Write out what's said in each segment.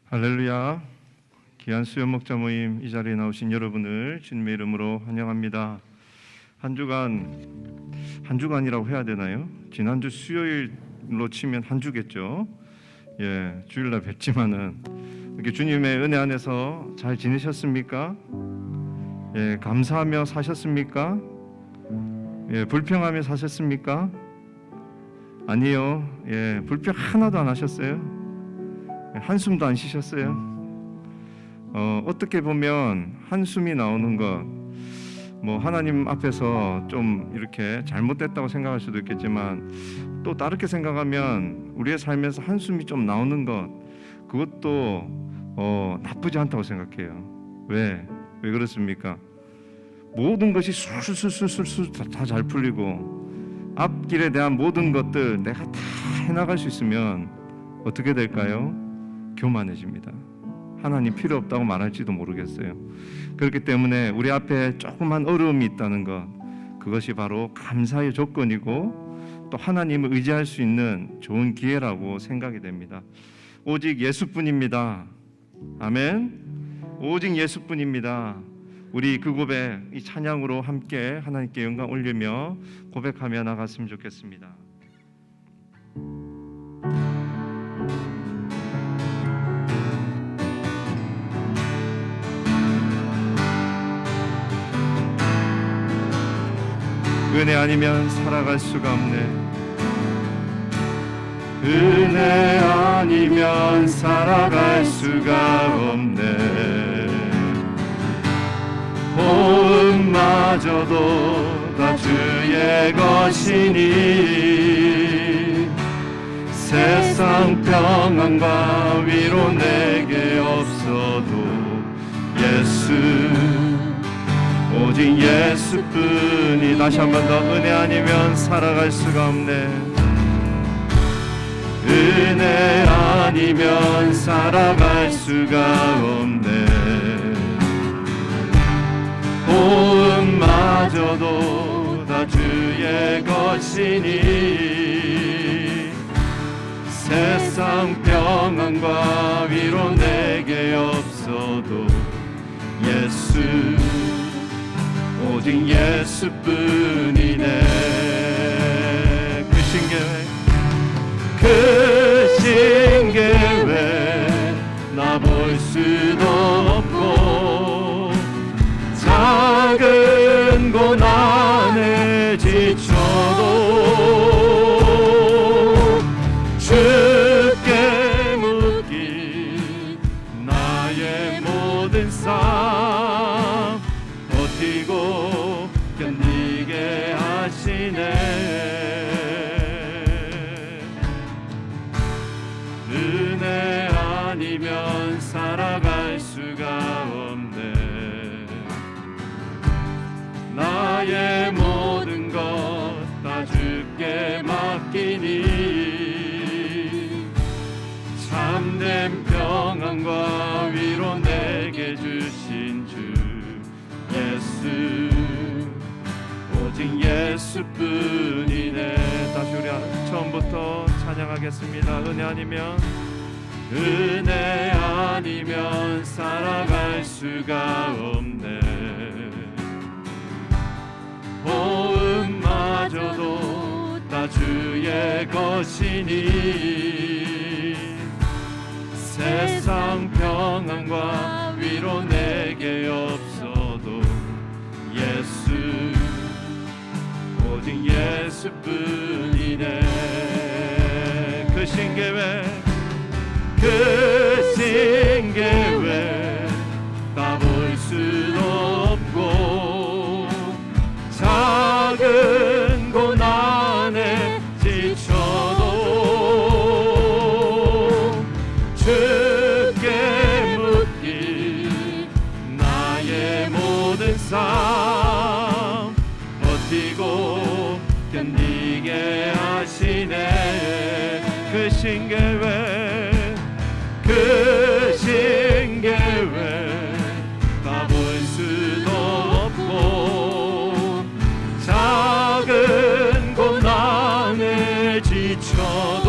할렐루야. 귀한 수요 목자 모임 이 자리에 나오신 여러분을 주님의 이름으로 환영합니다. 한 주간이라고 해야 되나요? 지난주 수요일로 치면 한 주겠죠. 주일날 뵙지만은 이렇게 주님의 은혜 안에서 잘 지내셨습니까? 감사하며 사셨습니까? 불평하며 사셨습니까? 아니요. 불평 하나도 안 하셨어요. 한숨도 안 쉬셨어요? 어떻게 보면 한숨이 나오는 것, 하나님 앞에서 좀 이렇게 잘못됐다고 생각할 수도 있겠지만 또 다르게 생각하면 우리의 삶에서 한숨이 좀 나오는 것, 그것도 나쁘지 않다고 생각해요. 왜 그렇습니까? 모든 것이 술술술술술 다 잘 풀리고 앞길에 대한 모든 것들 내가 다 해나갈 수 있으면 어떻게 될까요? 교만해집니다. 하나님 필요 없다고 말할지도 모르겠어요. 그렇기 때문에 우리 앞에 조그만 어려움이 있다는 것, 그것이 바로 감사의 조건이고 또 하나님을 의지할 수 있는 좋은 기회라고 생각이 됩니다. 오직 예수뿐입니다. 아멘. 오직 예수뿐입니다. 우리 그 고백, 이 찬양으로 함께 하나님께 영광 올리며 고백하며 나갔으면 좋겠습니다. 은혜 아니면 살아갈 수가 없네. 은혜 아니면 살아갈 수가 없네. 호흡마저도 다 주의 것이니 세상 평안과 위로 내게 없어도 오직 예수뿐이. 다시 한 번 더. 은혜 아니면 살아갈 수가 없네. 은혜 아니면 살아갈 수가 없네. 호흡마저도 다 주의 것이니 세상 평안과 위로 내게 없어도 오직 예수뿐이네. 크신 계획 나 볼 수도 없고 작은 고난에 지쳐도 주께 묻기 나의 모든 삶 버티고 견디게 하시네. 은혜 아니면 살아갈 수가 없네. 나의 모든 것 다 주께 맡기니 참된 평안과 위로 내게 주신 주 예수, 오직 예수뿐이네. 다시 우리 처음부터 찬양하겠습니다. 은혜 아니면 살아갈 수가 없네. 호흡마저도 다 주의 것이니 세상 평안과 위로 내게 없어도 오직 예수뿐이네. 크신 계획 다 볼 수도 없고 작은 고난에 지쳐도 주께 묻기 나의 모든 삶 버티고 견디게 하시네. 크신 계획 다 볼 수도 없고 작은 고난에 지쳐도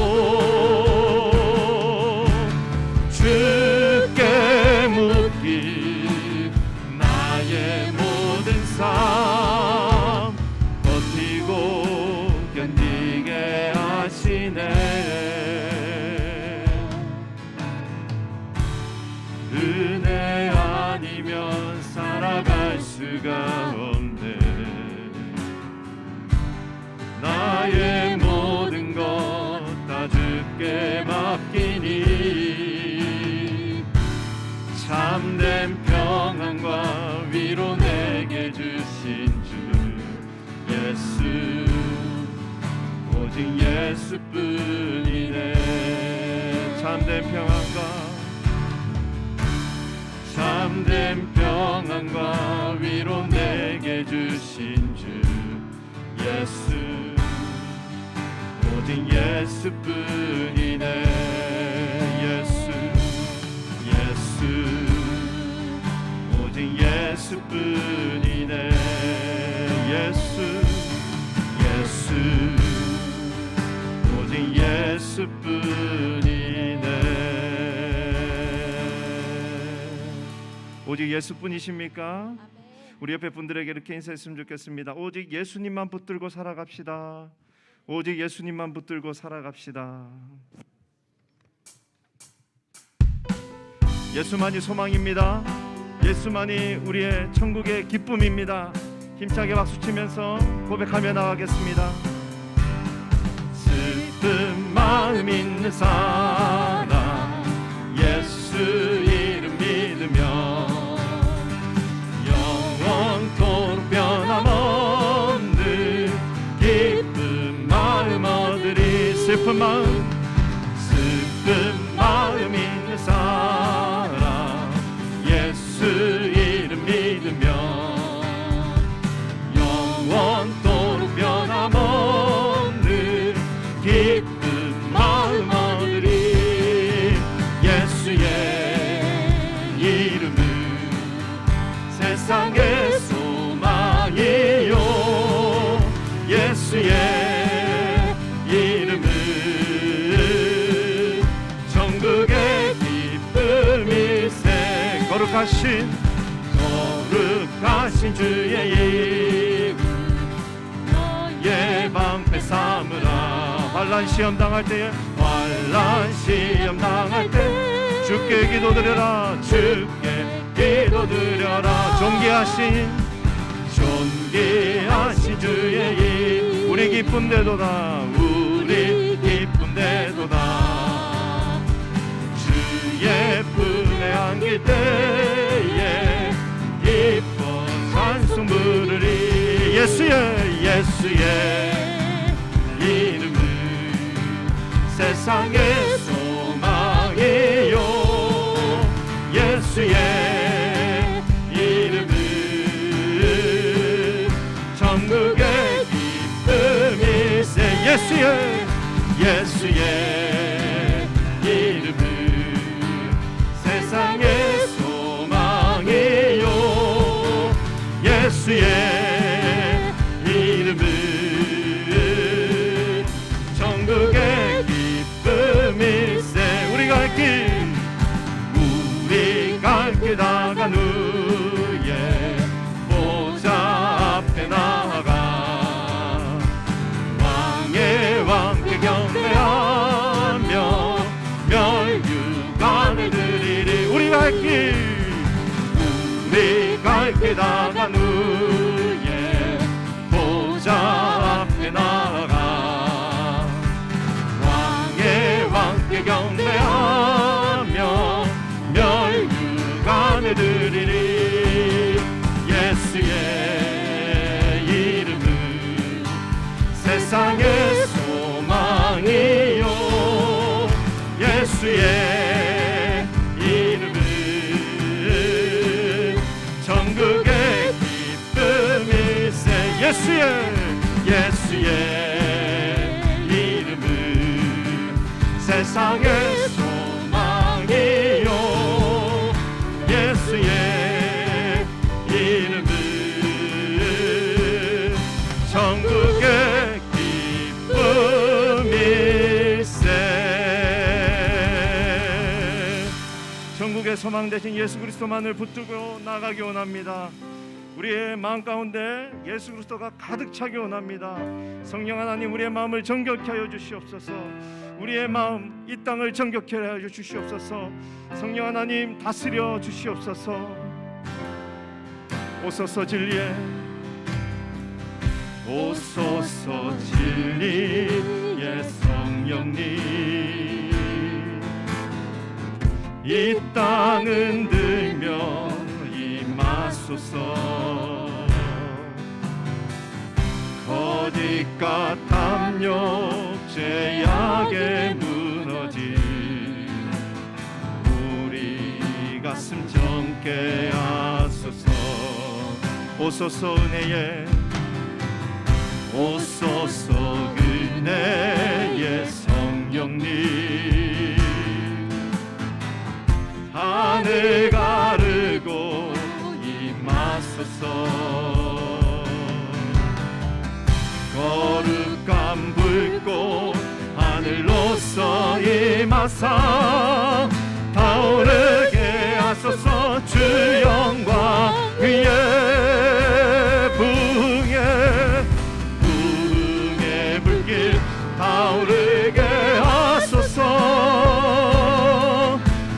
주 길 나의 모든 삶 버티고 견디게 하시네. 은혜 아니면 살아갈 수가 없네. 나의 모든 것 다 주께 맡기니 참된 평안과 위로 내게 주신 주 예수, 오직 예수뿐이네. 참된 평안과 위로 내게 주신 주 예수, 오직 예수뿐이네. 예수, 오직 예수뿐이네. 예수, 오직 예수뿐이네. 오직 예수뿐이십니까? 우리 옆에 분들에게 이렇게 인사했으면 좋겠습니다. 오직 예수님만 붙들고 살아갑시다. 오직 예수님만 붙들고 살아갑시다. 예수만이 소망입니다. 예수만이 우리의 천국의 기쁨입니다. 힘차게 박수치면서 고백하며 나가겠습니다. 슬픈 마음 있는 사람 예수 이름 믿으며 영원토록 변함없는 기쁜 마음 얻으리. 슬픈 마음 있는 사람 예수 이름 믿으며 영원토록 변함없는 기쁜 마음 얻으리. 예수의 이름은 세상의 소망이요. 예수의 이름은 천국의 기쁨일세. 거룩하신 주의 이름 너의 방패 삼으라. 환난 시험 당할 때 주께 기도드려라. 존귀하신 주의 이름 우리 기쁨되도다. 주의 품에 안길 때에 기뻐 찬송 부르리. 예수의 이름은 세상의 소망이요. 예수의 이름은 천국의 기쁨일세. 예수의 이름은 세상의 소망이요. 예수의 이름은 천국의 기쁨일세. 우리 갈 길 다간 후에 보좌 앞에 나아가 왕의 왕께 경배하며 멸류관을 드리리. 우리 갈 길 다간 후에 보좌 앞에 나아가 왕의 왕께 경배하며 멸류관을 드리리. 예수의 이름은 세상의 소망이요. 예수의 이름은 천국의 기쁨일세. 예수의 이름은 세상의 소망이요. 예수의 이름은 천국의 기쁨일세. 전국의 소망 되신 예수 그리스도만을 붙들고 나가기 원합니다. 우리의 마음 가운데 예수 그리스도가 가득 차기 원합니다. 성령 하나님, 우리의 마음을 정결케 하여 주시옵소서. 우리의 마음, 이 땅을 정결케 하여 주시옵소서. 성령 하나님, 다스려 주시옵소서. 오소서 진리에, 오소서 진리의 성령님, 이 땅은 들며 임하소서. 거짓과 탐욕 죄악에 무너진 우리 가슴 정케 하소서. 오소서 은혜에, 오소서 은혜의 성령님, 하늘 가르고 임하소서. 거룩한 불꽃 하늘로서 임하사 타오르게 하소서. 주 영광 위에 부흥의 불길 타오르게 하소서.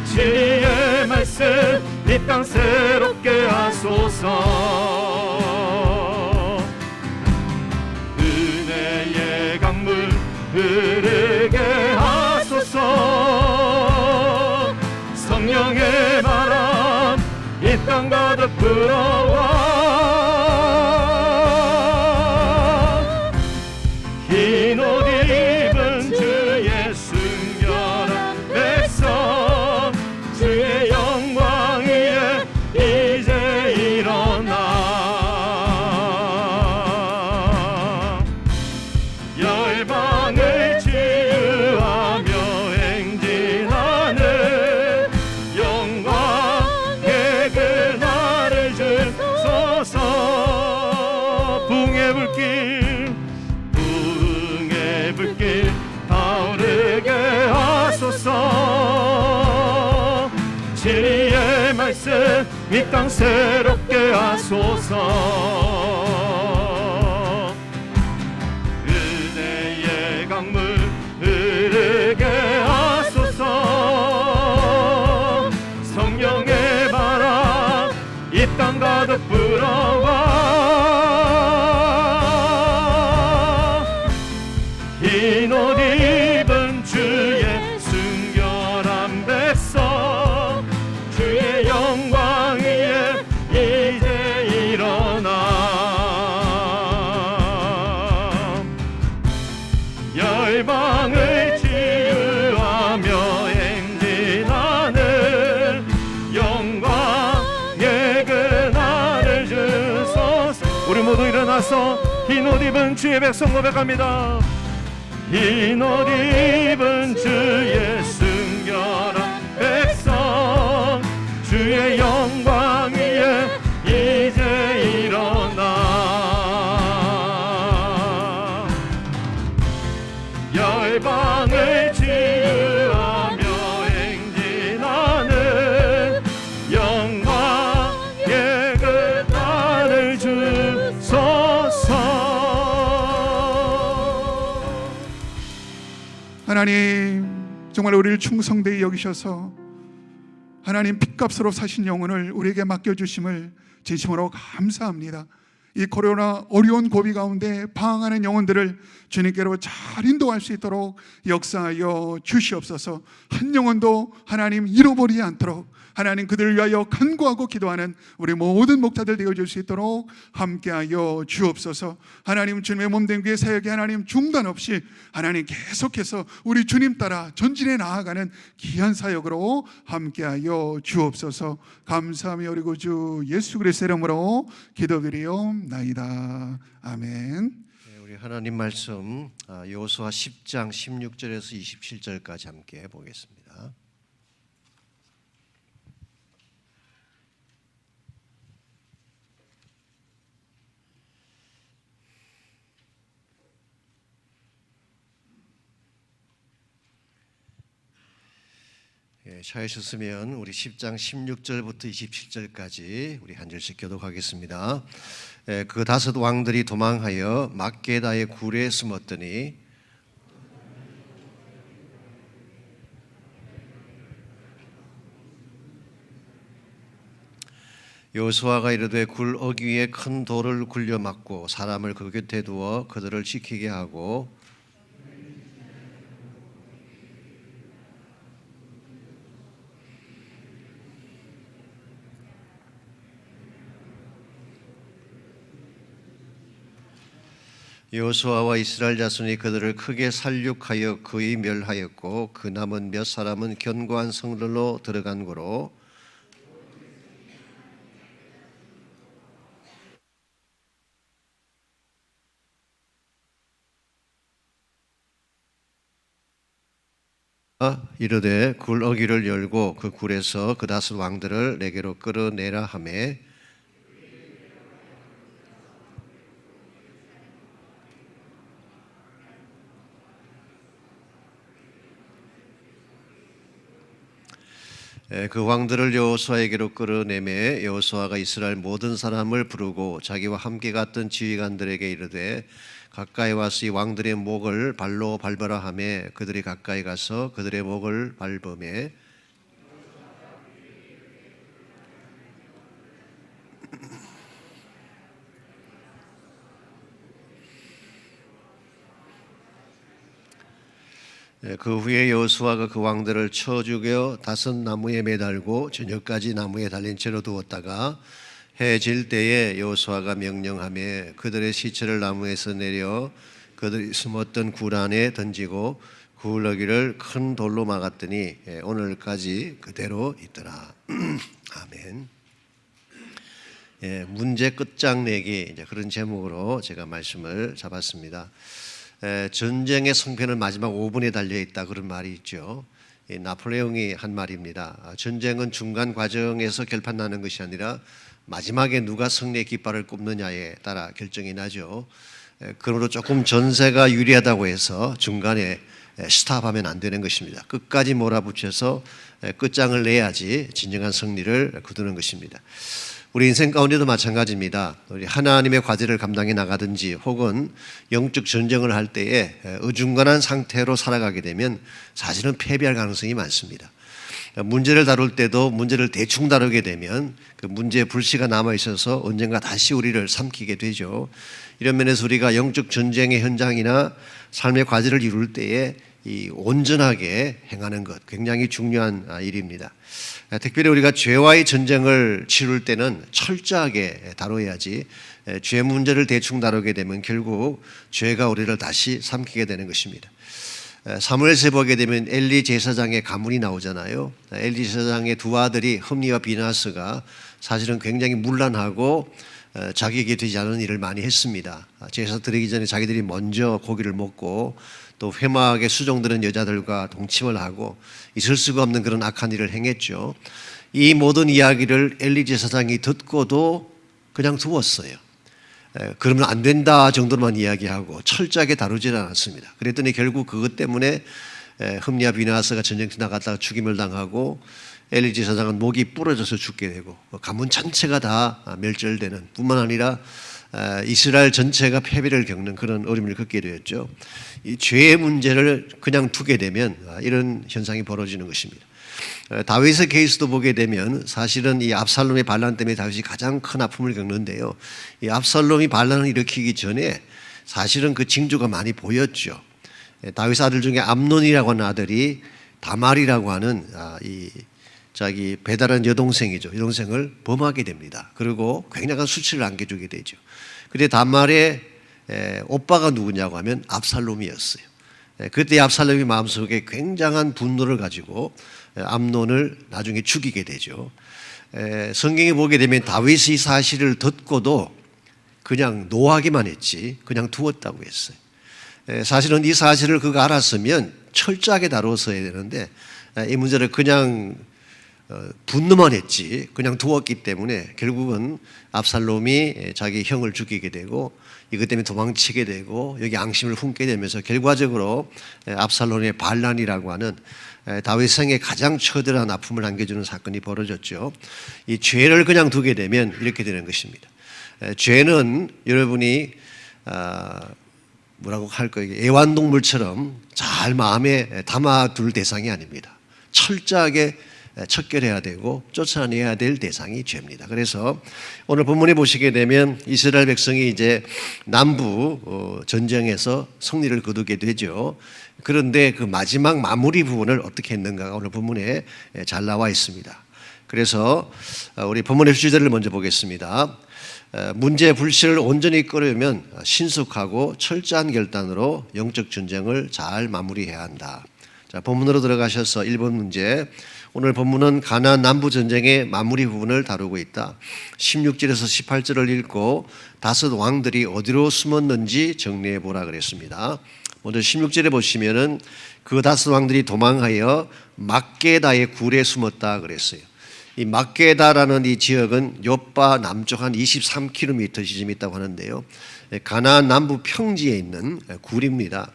진리의 말씀 이 땅 새롭게 하소서. 은혜의 강물 흐르게 하소서. 성령의 바람 이 땅 가득 불어와. 흰 옷 입은 주의 순결한 백성, 주의 영광 위에 이제 일어나. 열방을 치유하며 행진하는 영광의 그날을 주소서. 부흥의 불길, 부흥의 불길 타오르게 하소서. 진리의 말씀 이 땅 새롭게 하소서. 은혜의 강물 흐르게 하소서. 성령의 바람 이 땅 가득 불어와. 흰 옷 입은 주의 순결한 백성, 주의 영광 위에 이제 일어나. 열방을 치유하며 행진하는 영광의 그날을 주소서. 우리 모두 일어나서 흰 옷 입은 주의 백성 고백합니다. 흰 옷 입은 주의 순결한 백성, 주의 영광 위에 이제 일어나. 열방을 치유하며 행진하는 영광의 그날을 주소서. 하나님, 정말 우리를 충성되이 여기셔서 하나님 핏값으로 사신 영혼을 우리에게 맡겨주심을 진심으로 감사합니다. 이 코로나 어려운 고비 가운데 방황하는 영혼들을 주님께로 잘 인도할 수 있도록 역사하여 주시옵소서. 한 영혼도 하나님 잃어버리지 않도록 하나님 그들을 위하여 간구하고 기도하는 우리 모든 목자들 되어줄 수 있도록 함께하여 주옵소서. 하나님 주님의 몸된 귀의 사역이 하나님 중단 없이 하나님 계속해서 우리 주님 따라 전진해 나아가는 귀한 사역으로 함께하여 주옵소서. 감사하며 우리 구주 예수 그리스도의 이름으로 기도드리옵나이다. 아멘. 우리 하나님 말씀 여호수아 10장 16절에서 27절까지 함께 보겠습니다. 찾으셨으면 우리 10장 16절부터 27절까지 우리 한 절씩 교독하겠습니다. 그 다섯 왕들이 도망하여 막게다의 굴에 숨었더니 여호수아가 이르되 굴 어귀 위에 큰 돌을 굴려 막고 사람을 그 곁에 두어 그들을 지키게 하고 여호수아와 이스라엘 자손이 그들을 크게 살육하여 거의 멸하였고 그 남은 몇 사람은 견고한 성들로 들어간 고로 이르되 굴 어귀를 열고 그 굴에서 그 다섯 왕들을 내게로 끌어내라 하매 그 왕들을 여호수아에게로 끌어내매 여호수아가 이스라엘 모든 사람을 부르고 자기와 함께 갔던 지휘관들에게 이르되 가까이 와서 이 왕들의 목을 발로 밟으라 하매 그들이 가까이 가서 그들의 목을 밟으매 그 후에 여호수아가 그 왕들을 쳐 죽여 다섯 나무에 매달고 저녁까지 나무에 달린 채로 두었다가 해 질 때에 여호수아가 명령하며 그들의 시체를 나무에서 내려 그들이 숨었던 굴 안에 던지고 굴 어귀를 큰 돌로 막았더니 오늘까지 그대로 있더라. 아멘. 문제 끝장내기 이제 그런 제목으로 제가 말씀을 잡았습니다. 전쟁의 성패는 마지막 5분에 달려 있다 그런 말이 있죠. 나폴레옹이 한 말입니다. 전쟁은 중간 과정에서 결판나는 것이 아니라 마지막에 누가 승리의 깃발을 꼽느냐에 따라 결정이 나죠. 그러므로 조금 전세가 유리하다고 해서 중간에 스탑하면 안 되는 것입니다. 끝까지 몰아붙여서 끝장을 내야지 진정한 승리를 거두는 것입니다. 우리 인생 가운데도 마찬가지입니다. 우리 하나님의 과제를 감당해 나가든지 혹은 영적 전쟁을 할 때에 어중간한 상태로 살아가게 되면 사실은 패배할 가능성이 많습니다. 문제를 다룰 때도 문제를 대충 다루게 되면 그 문제의 불씨가 남아 있어서 언젠가 다시 우리를 삼키게 되죠. 이런 면에서 우리가 영적 전쟁의 현장이나 삶의 과제를 이룰 때에 이 온전하게 행하는 것 굉장히 중요한 일입니다. 특별히 우리가 죄와의 전쟁을 치룰 때는 철저하게 다뤄야지 죄 문제를 대충 다루게 되면 결국 죄가 우리를 다시 삼키게 되는 것입니다. 사무엘서에 보게 되면 엘리 제사장의 가문이 나오잖아요. 엘리 제사장의 두 아들이 흠니와 비나스가 사실은 굉장히 문란하고 자기에게 되지 않은 일을 많이 했습니다. 제사 드리기 전에 자기들이 먼저 고기를 먹고 또 회막에 수종드는 여자들과 동침을 하고 있을 수가 없는 그런 악한 일을 행했죠. 이 모든 이야기를 엘리 제사장이 듣고도 그냥 두었어요. 그러면 안 된다 정도로만 이야기하고 철저하게 다루지는 않았습니다. 그랬더니 결국 그것 때문에 흠니와 비나스가 전쟁터 나갔다가 죽임을 당하고 엘리 제사장은 목이 부러져서 죽게 되고 가문 전체가 다 멸절되는 뿐만 아니라 이스라엘 전체가 패배를 겪는 그런 어려움을 겪게 되었죠. 이 죄의 문제를 그냥 두게 되면 이런 현상이 벌어지는 것입니다. 다윗의 케이스도 보게 되면 사실은 이 압살롬의 반란 때문에 다윗이 가장 큰 아픔을 겪는데요. 이 압살롬이 반란을 일으키기 전에 사실은 그 징조가 많이 보였죠. 다윗 아들 중에 암논이라고 하는 아들이 다말이라고 하는 이 자기 배달한 여동생이죠. 여동생을 범하게 됩니다. 그리고 굉장한 수치를 안겨주게 되죠. 그때 다말의 오빠가 누구냐고 하면 압살롬이었어요. 그때 압살롬이 마음속에 굉장한 분노를 가지고 암논을 나중에 죽이게 되죠. 성경에 보게 되면 다윗이 사실을 듣고도 그냥 노하기만 했지 그냥 두었다고 했어요. 사실은 이 사실을 그가 알았으면 철저하게 다뤘어야 되는데 이 문제를 그냥 분노만 했지 그냥 두었기 때문에 결국은 압살롬이 자기 형을 죽이게 되고 이것 때문에 도망치게 되고 여기 앙심을 품게 되면서 결과적으로 압살롬의 반란이라고 하는 다윗 생에 가장 처절한 아픔을 안겨주는 사건이 벌어졌죠. 이 죄를 그냥 두게 되면 이렇게 되는 것입니다. 죄는 여러분이 뭐라고 할 거예요? 애완동물처럼 잘 마음에 담아둘 대상이 아닙니다. 철저하게 척결해야 되고 쫓아내야 될 대상이 죄입니다. 그래서 오늘 본문에 보시게 되면 이스라엘 백성이 이제 남부 전쟁에서 승리를 거두게 되죠. 그런데 그 마지막 마무리 부분을 어떻게 했는가가 오늘 본문에 잘 나와 있습니다. 그래서 우리 본문의 주제를 먼저 보겠습니다. 문제 불씨를 온전히 끄려면 신속하고 철저한 결단으로 영적 전쟁을 잘 마무리해야 한다. 자, 본문으로 들어가셔서 1번 문제. 오늘 본문은 가나안 남부 전쟁의 마무리 부분을 다루고 있다. 16절에서 18절을 읽고 다섯 왕들이 어디로 숨었는지 정리해 보라 그랬습니다. 먼저 16절에 보시면은 그 다섯 왕들이 도망하여 막게다의 굴에 숨었다 그랬어요. 이 막게다라는 이 지역은 요빠 남쪽 한 23km 지점이 있다고 하는데요. 가나안 남부 평지에 있는 굴입니다.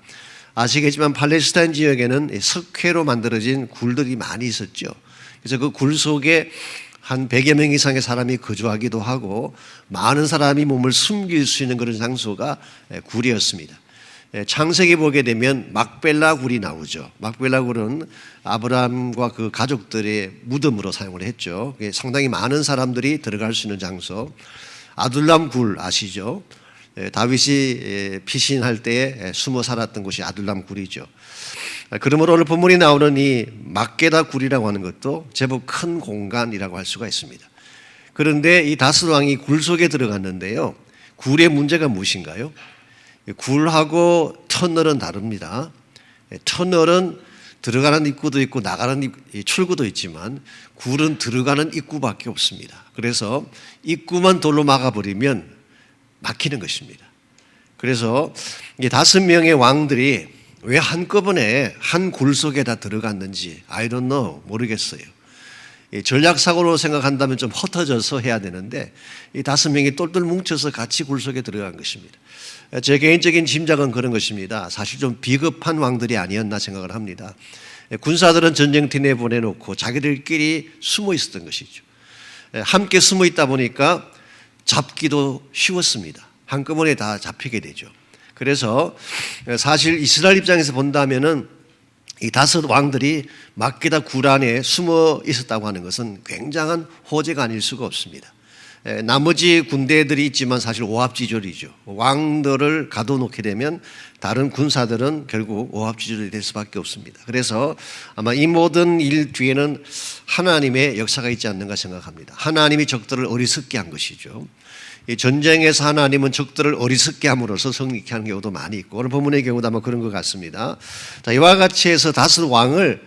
아시겠지만 팔레스타인 지역에는 석회로 만들어진 굴들이 많이 있었죠. 그래서 그 굴 속에 한 100여 명 이상의 사람이 거주하기도 하고 많은 사람이 몸을 숨길 수 있는 그런 장소가 굴이었습니다. 창세기 보게 되면 막벨라 굴이 나오죠. 막벨라 굴은 아브라함과 그 가족들의 무덤으로 사용을 했죠. 상당히 많은 사람들이 들어갈 수 있는 장소. 아둘람 굴 아시죠? 다윗이 피신할 때에 숨어 살았던 곳이 아둘람 굴이죠. 그러므로 오늘 본문이 나오는 이 막게다 굴이라고 하는 것도 제법 큰 공간이라고 할 수가 있습니다. 그런데 이 다스 왕이 굴 속에 들어갔는데요. 굴의 문제가 무엇인가요? 굴하고 터널은 다릅니다. 터널은 들어가는 입구도 있고 나가는 출구도 있지만 굴은 들어가는 입구밖에 없습니다. 그래서 입구만 돌로 막아버리면 막히는 것입니다. 그래서 이 5명의 왕들이 왜 한꺼번에 한 굴 속에 다 들어갔는지 I don't know 모르겠어요. 전략사고로 생각한다면 좀 흩어져서 해야 되는데 이 5명이 똘똘 뭉쳐서 같이 굴 속에 들어간 것입니다. 제 개인적인 짐작은 그런 것입니다. 사실 좀 비겁한 왕들이 아니었나 생각을 합니다. 군사들은 전쟁터 내에 보내놓고 자기들끼리 숨어 있었던 것이죠. 함께 숨어 있다 보니까 잡기도 쉬웠습니다. 한꺼번에 다 잡히게 되죠. 그래서 사실 이스라엘 입장에서 본다면은 이 5 왕들이 막게다 굴 안에 숨어 있었다고 하는 것은 굉장한 호재가 아닐 수가 없습니다. 나머지 군대들이 있지만 사실 오합지졸이죠. 왕들을 가둬놓게 되면 다른 군사들은 결국 오합지졸이 될 수밖에 없습니다. 그래서 아마 이 모든 일 뒤에는 하나님의 역사가 있지 않는가 생각합니다. 하나님이 적들을 어리석게 한 것이죠. 이 전쟁에서 하나님은 적들을 어리석게 함으로써 승리케 하는 경우도 많이 있고 오늘 본문의 경우도 아마 그런 것 같습니다. 자, 이와 같이 해서 다섯 왕을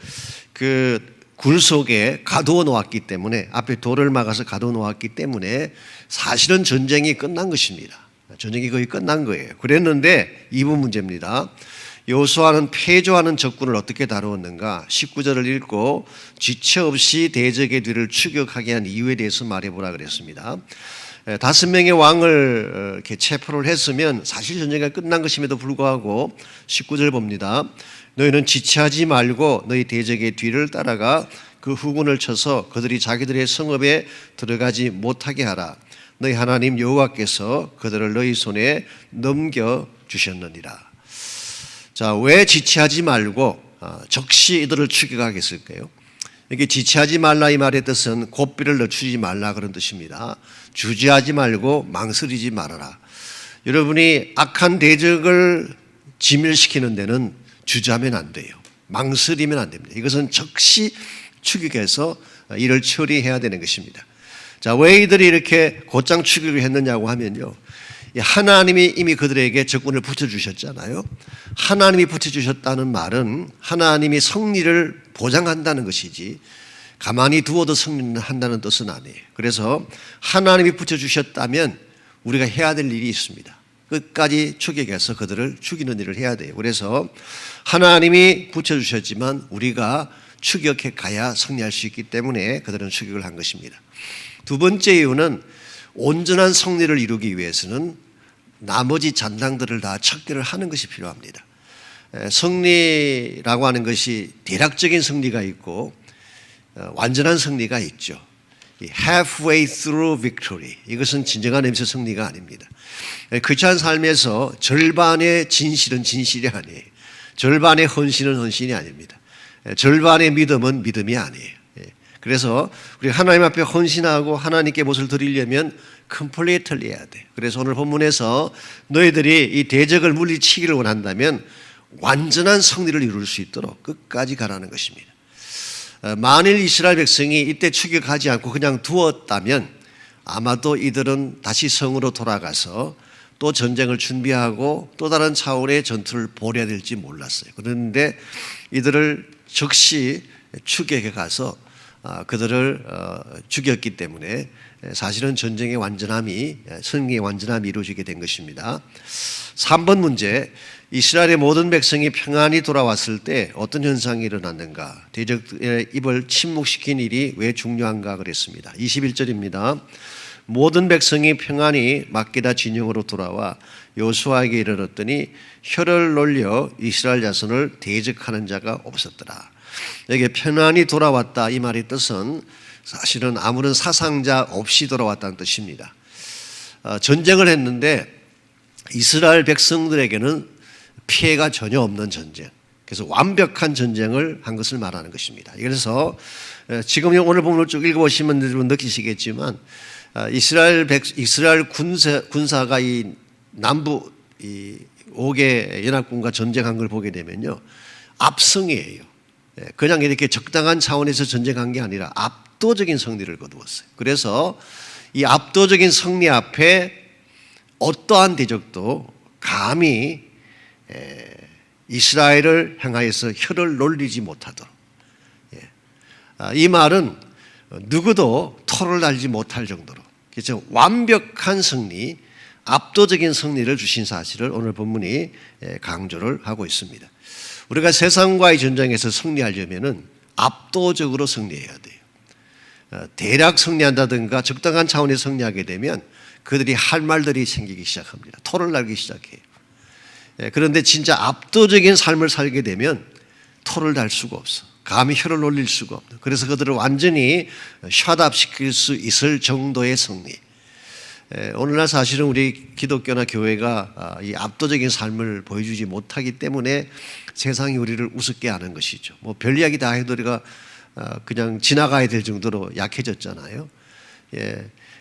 그 굴 속에 가두어 놓았기 때문에 앞에 돌을 막아서 가두어 놓았기 때문에 사실은 전쟁이 끝난 것입니다. 전쟁이 거의 끝난 거예요. 그랬는데 2분 문제입니다. 여호수아는 패조하는 적군을 어떻게 다루었는가? 19절을 읽고 지체 없이 대적의 뒤를 추격하게 한 이유에 대해서 말해보라 그랬습니다. 5명의 왕을 이렇게 체포를 했으면 사실 전쟁이 끝난 것임에도 불구하고 19절 봅니다. 너희는 지체하지 말고 너희 대적의 뒤를 따라가 그 후군을 쳐서 그들이 자기들의 성읍에 들어가지 못하게 하라. 너희 하나님 여호와께서 그들을 너희 손에 넘겨주셨느니라. 자, 왜 지체하지 말고 적시 이들을 추격하겠을까요? 이게 지체하지 말라 이 말의 뜻은 고삐를 늦추지 말라 그런 뜻입니다. 주저하지 말고 망설이지 말아라. 여러분이 악한 대적을 지멸시키는 데는 주저하면 안 돼요. 망설이면 안 됩니다. 이것은 적시 추격해서 이를 처리해야 되는 것입니다. 자, 왜 이들이 이렇게 곧장 추격을 했느냐고 하면요. 하나님이 이미 그들에게 적군을 붙여주셨잖아요. 하나님이 붙여주셨다는 말은 하나님이 승리를 보장한다는 것이지 가만히 두어도 승리를 한다는 뜻은 아니에요. 그래서 하나님이 붙여주셨다면 우리가 해야 될 일이 있습니다. 끝까지 추격해서 그들을 죽이는 일을 해야 돼요. 그래서 하나님이 붙여주셨지만 우리가 추격해 가야 승리할 수 있기 때문에 그들은 추격을 한 것입니다. 두 번째 이유는 온전한 승리를 이루기 위해서는 나머지 잔당들을 다 척결을 하는 것이 필요합니다. 승리라고 하는 것이 대략적인 승리가 있고 완전한 승리가 있죠. halfway through victory, 이것은 진정한 의미에서 승리가 아닙니다. 크리스찬 삶에서 절반의 진실은 진실이 아니에요. 절반의 헌신은 헌신이 아닙니다. 절반의 믿음은 믿음이 아니에요. 그래서 우리 하나님 앞에 헌신하고 하나님께 무엇을 드리려면 completely 해야 돼요. 그래서 오늘 본문에서 너희들이 이 대적을 물리치기를 원한다면 완전한 승리를 이룰 수 있도록 끝까지 가라는 것입니다. 만일 이스라엘 백성이 이때 추격하지 않고 그냥 두었다면 아마도 이들은 다시 성으로 돌아가서 또 전쟁을 준비하고 또 다른 차원의 전투를 벌여야 될지 몰랐어요. 그런데 이들을 즉시 추격해 가서 그들을 죽였기 때문에 사실은 전쟁의 완전함이, 승리의 완전함이 이루어지게 된 것입니다. 3번 문제, 이스라엘의 모든 백성이 평안히 돌아왔을 때 어떤 현상이 일어났는가? 대적의 입을 침묵시킨 일이 왜 중요한가 그랬습니다. 21절입니다. 모든 백성이 평안히 막게다 진영으로 돌아와 여호수아에게 이르렀더니 혀를 놀려 이스라엘 자손을 대적하는 자가 없었더라. 여기 평안히 돌아왔다 이 말의 뜻은 사실은 아무런 사상자 없이 돌아왔다는 뜻입니다. 전쟁을 했는데 이스라엘 백성들에게는 피해가 전혀 없는 전쟁, 그래서 완벽한 전쟁을 한 것을 말하는 것입니다. 그래서 지금 오늘 본문을 쭉 읽어보시면 여러분 느끼시겠지만 이스라엘 군사가 이 남부 이 5개 연합군과 전쟁한 걸 보게 되면요, 압승이에요. 그냥 이렇게 적당한 차원에서 전쟁한 게 아니라 압도적인 승리를 거두었어요. 그래서 이 압도적인 승리 앞에 어떠한 대적도 감히 이스라엘을 향하여서 혀를 놀리지 못하도록, 이 말은 누구도 토를 달지 못할 정도로, 그래서 완벽한 승리, 압도적인 승리를 주신 사실을 오늘 본문이 강조를 하고 있습니다. 우리가 세상과의 전쟁에서 승리하려면은 압도적으로 승리해야 돼요. 대략 승리한다든가 적당한 차원에서 승리하게 되면 그들이 할 말들이 생기기 시작합니다. 토를 달기 시작해요. 그런데 진짜 압도적인 삶을 살게 되면 토를 달 수가 없어. 감히 혀를 놀릴 수가 없다. 그래서 그들을 완전히 셧업시킬 수 있을 정도의 승리. 오늘날 사실은 우리 기독교나 교회가 이 압도적인 삶을 보여주지 못하기 때문에 세상이 우리를 우습게 하는 것이죠. 뭐 별 이야기 다 해도 우리가 그냥 지나가야 될 정도로 약해졌잖아요.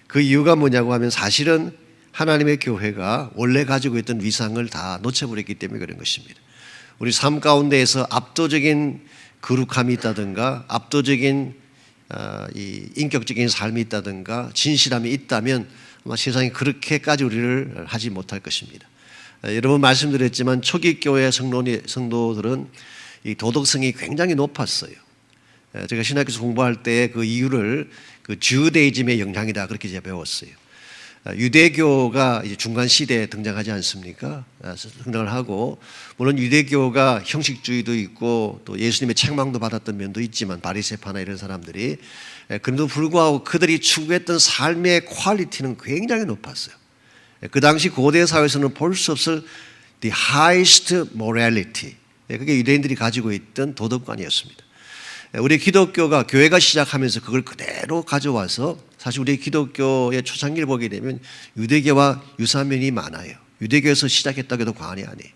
그 이유가 뭐냐고 하면 사실은 하나님의 교회가 원래 가지고 있던 위상을 다 놓쳐버렸기 때문에 그런 것입니다. 우리 삶 가운데에서 압도적인 거룩함이 있다든가 압도적인 이 인격적인 삶이 있다든가 진실함이 있다면 아마 세상이 그렇게까지 우리를 하지 못할 것입니다. 여러 번 말씀드렸지만 초기 교회 성도들은 이 도덕성이 굉장히 높았어요. 제가 신학교에서 공부할 때 그 이유를 그 주데이즘의 영향이다 그렇게 제가 배웠어요. 유대교가 이제 중간 시대에 등장하지 않습니까? 등장을 하고 물론 유대교가 형식주의도 있고 또 예수님의 책망도 받았던 면도 있지만 바리새파나 이런 사람들이 그럼에도 불구하고 그들이 추구했던 삶의 퀄리티는 굉장히 높았어요. 그 당시 고대 사회에서는 볼 수 없을 the highest morality, 그게 유대인들이 가지고 있던 도덕관이었습니다. 우리 기독교가 교회가 시작하면서 그걸 그대로 가져와서 사실 우리 기독교의 초창기를 보게 되면 유대교와 유사한 면이 많아요. 유대교에서 시작했다고 해도 과언이 아니에요.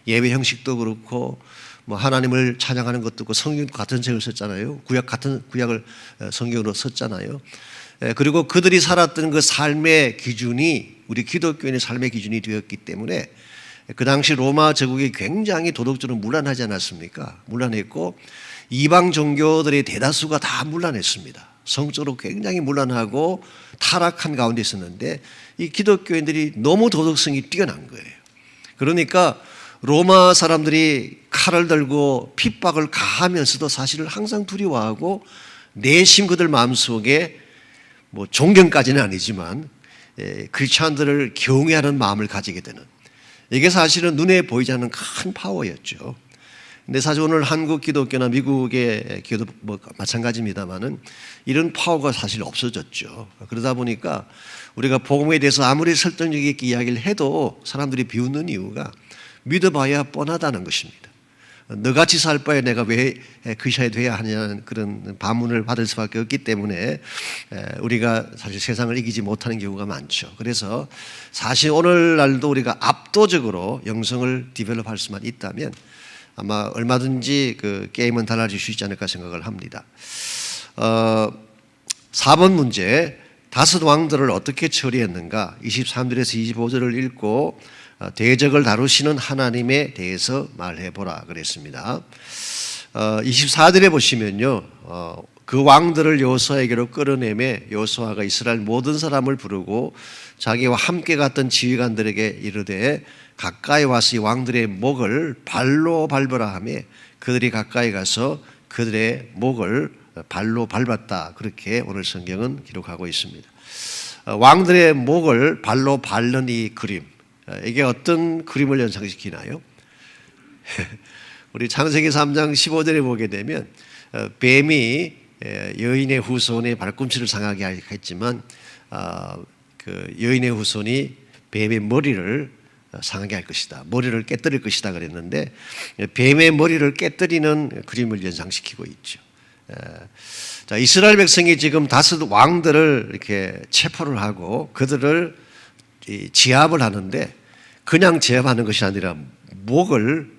예배 형식도 그렇고 뭐 하나님을 찬양하는 것도 그렇고 성경도 같은 책을 썼잖아요. 구약을 성경으로 썼잖아요. 그리고 그들이 살았던 그 삶의 기준이 우리 기독교인의 삶의 기준이 되었기 때문에 그 당시 로마 제국이 굉장히 도덕적으로 문란하지 않았습니까? 문란했고 이방 종교들의 대다수가 다 문란했습니다. 성적으로 굉장히 문란하고 타락한 가운데 있었는데 이 기독교인들이 너무 도덕성이 뛰어난 거예요. 그러니까 로마 사람들이 칼을 들고 핍박을 가하면서도 사실을 항상 두려워하고 내심 그들 마음속에 뭐 존경까지는 아니지만 크리스찬들을 경외하는 마음을 가지게 되는, 이게 사실은 눈에 보이지 않는 큰 파워였죠. 근데 사실 오늘 한국 기독교나 미국의 기도 뭐 마찬가지입니다만은 이런 파워가 사실 없어졌죠. 그러다 보니까 우리가 복음에 대해서 아무리 설득력 있게 이야기를 해도 사람들이 비웃는 이유가 믿어봐야 뻔하다는 것입니다. 너같이 살 바에 내가 왜 그리스도인이 돼야 하냐는 그런 반문을 받을 수밖에 없기 때문에 우리가 사실 세상을 이기지 못하는 경우가 많죠. 그래서 사실 오늘날도 우리가 압도적으로 영성을 디벨롭할 수만 있다면 아마 얼마든지 그 게임은 달라질 수 있지 않을까 생각을 합니다. 4번 문제, 다섯 왕들을 어떻게 처리했는가? 23절에서 25절을 읽고 대적을 다루시는 하나님에 대해서 말해보라 그랬습니다. 24절에 보시면요, 그 왕들을 여호수아에게로 끌어내매 여호수아가 이스라엘 모든 사람을 부르고 자기와 함께 갔던 지휘관들에게 이르되 가까이 와서 이 왕들의 목을 발로 밟으라 하며 그들이 가까이 가서 그들의 목을 발로 밟았다. 그렇게 오늘 성경은 기록하고 있습니다. 왕들의 목을 발로 밟는 이 그림, 이게 어떤 그림을 연상시키나요? 우리 창세기 3장 15절에 보게 되면 뱀이 여인의 후손의 발꿈치를 상하게 했지만 그 여인의 후손이 뱀의 머리를 상하게 할 것이다. 머리를 깨뜨릴 것이다 그랬는데 뱀의 머리를 깨뜨리는 그림을 연상시키고 있죠. 자, 이스라엘 백성이 지금 다섯 왕들을 이렇게 체포를 하고 그들을 제압을 하는데 그냥 제압하는 것이 아니라 목을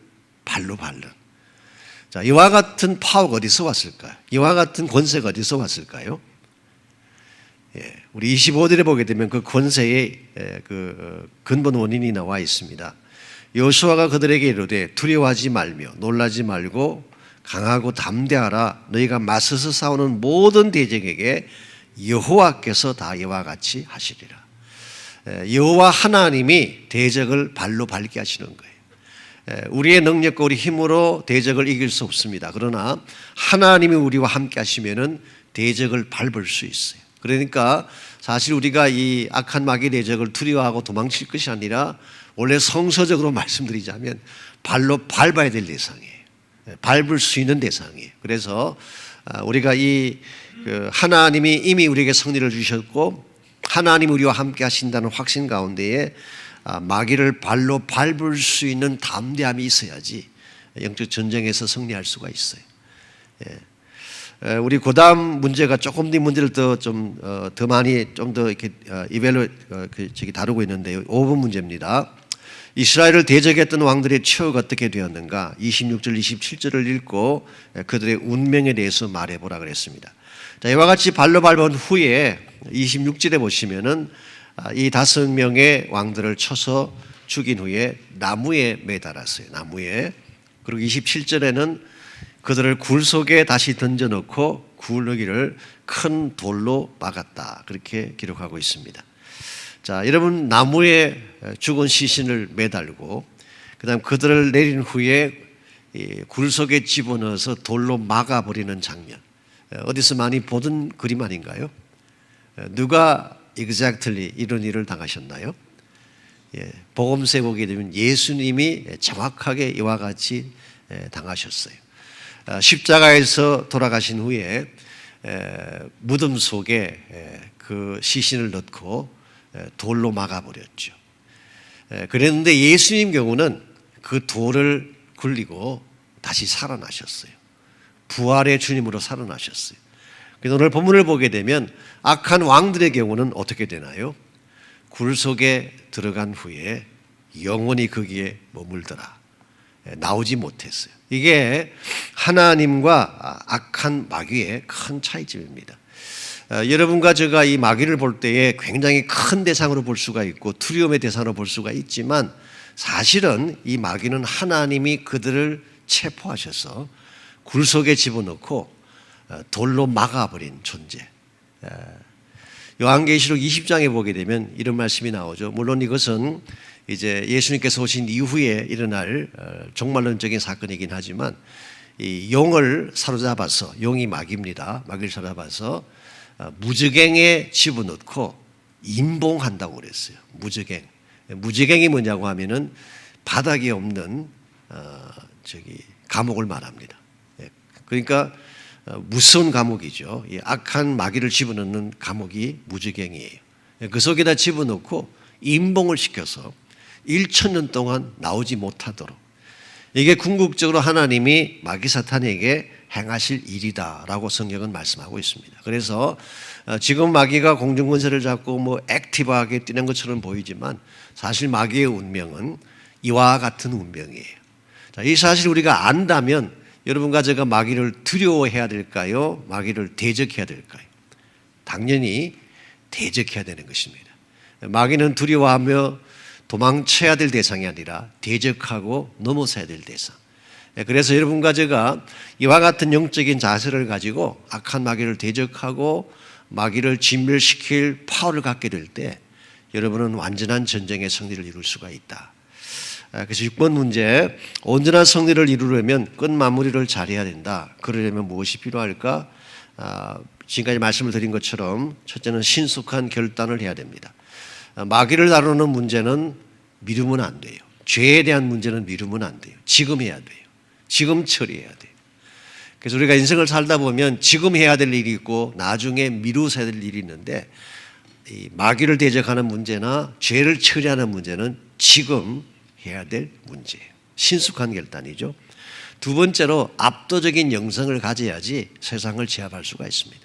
발로 밟는. 자, 이와 같은 파워가 어디서 왔을까요? 이와 같은 권세가 어디서 왔을까요? 우리 25절에 보게 되면 그 권세의 그 근본 원인이 나와 있습니다. 여호수아가 그들에게 이르되 두려워하지 말며 놀라지 말고 강하고 담대하라. 너희가 맞서서 싸우는 모든 대적에게 여호와께서 다 이와 같이 하시리라. 여호와 하나님이 대적을 발로 밟게 하시는 거예요. 우리의 능력과 우리 힘으로 대적을 이길 수 없습니다. 그러나 하나님이 우리와 함께 하시면은 대적을 밟을 수 있어요. 그러니까 사실 우리가 이 악한 마귀 대적을 두려워하고 도망칠 것이 아니라 원래 성서적으로 말씀드리자면 발로 밟아야 될 대상이에요. 밟을 수 있는 대상이에요. 그래서 우리가 이 하나님이 이미 우리에게 승리를 주셨고 하나님이 우리와 함께 하신다는 확신 가운데에 마귀를 발로 밟을 수 있는 담대함이 있어야지 영적 전쟁에서 승리할 수가 있어요. 우리 그다음 문제가 조금 더 문제를 더 많이 좀 더 이렇게 이벨로 다루고 있는데요. 5번 문제입니다. 이스라엘을 대적했던 왕들의 처우가 어떻게 되었는가? 26절, 27절을 읽고 그들의 운명에 대해서 말해보라 그랬습니다. 자, 이와 같이 발로 밟은 후에 26절에 보시면은 이 5명의 왕들을 쳐서 죽인 후에 나무에 매달았어요. 나무에. 그리고 27절에는 그들을 굴 속에 다시 던져놓고 굴르기를 큰 돌로 막았다. 그렇게 기록하고 있습니다. 자, 여러분 나무에 죽은 시신을 매달고 그다음 그들을 내린 후에 굴 속에 집어넣어서 돌로 막아버리는 장면. 어디서 많이 보던 그림 아닌가요? 누가 exactly 이런 일을 당하셨나요? 복음서에 보게 되면 예수님이 정확하게 이와 같이 당하셨어요. 십자가에서 돌아가신 후에 무덤 속에 그 시신을 넣고 돌로 막아버렸죠. 그랬는데 예수님 경우는 그 돌을 굴리고 다시 살아나셨어요. 부활의 주님으로 살아나셨어요. 그래서 오늘 본문을 보게 되면 악한 왕들의 경우는 어떻게 되나요? 굴 속에 들어간 후에 영원히 거기에 머물더라. 나오지 못했어요. 이게 하나님과 악한 마귀의 큰 차이점입니다. 여러분과 제가 이 마귀를 볼 때에 굉장히 큰 대상으로 볼 수가 있고 두려움의 대상으로 볼 수가 있지만 사실은 이 마귀는 하나님이 그들을 체포하셔서 굴 속에 집어넣고 돌로 막아버린 존재. 요한계시록 20장에 보게 되면 이런 말씀이 나오죠. 물론 이것은 이제 예수님께서 오신 이후에 일어날 종말론적인 사건이긴 하지만 이 용을 사로잡아서, 용이 마귀입니다. 마귀를 사로잡아서 무저갱에 집어넣고 임봉한다고 그랬어요. 무저갱. 무저갱이 뭐냐고 하면은 바닥이 없는 감옥을 말합니다. 그러니까 무서운 감옥이죠. 악한 마귀를 집어넣는 감옥이 무지경이에요. 그 속에다 집어넣고 임봉을 시켜서 1,000년 동안 나오지 못하도록, 이게 궁극적으로 하나님이 마귀 사탄에게 행하실 일이다라고 성경은 말씀하고 있습니다. 그래서 지금 마귀가 공중권세를 잡고 뭐 액티브하게 뛰는 것처럼 보이지만 사실 마귀의 운명은 이와 같은 운명이에요. 자, 이 사실 우리가 안다면 여러분과 제가 마귀를 두려워해야 될까요? 마귀를 대적해야 될까요? 당연히 대적해야 되는 것입니다. 마귀는 두려워하며 도망쳐야 될 대상이 아니라 대적하고 넘어서야 될 대상. 그래서 여러분과 제가 이와 같은 영적인 자세를 가지고 악한 마귀를 대적하고 마귀를 진멸시킬 파워를 갖게 될 때 여러분은 완전한 전쟁의 승리를 이룰 수가 있다. 그래서 6번 문제, 온전한 승리를 이루려면 끝 마무리를 잘해야 된다. 그러려면 무엇이 필요할까? 지금까지 말씀을 드린 것처럼 첫째는 신속한 결단을 해야 됩니다. 마귀를 다루는 문제는 미루면 안 돼요. 죄에 대한 문제는 미루면 안 돼요. 지금 해야 돼요. 지금 처리해야 돼요. 그래서 우리가 인생을 살다 보면 지금 해야 될 일이 있고 나중에 미루어야 될 일이 있는데, 이 마귀를 대적하는 문제나 죄를 처리하는 문제는 지금 해야 될 문제예요. 신속한 결단이죠. 두 번째로 압도적인 영성을 가져야지 세상을 제압할 수가 있습니다.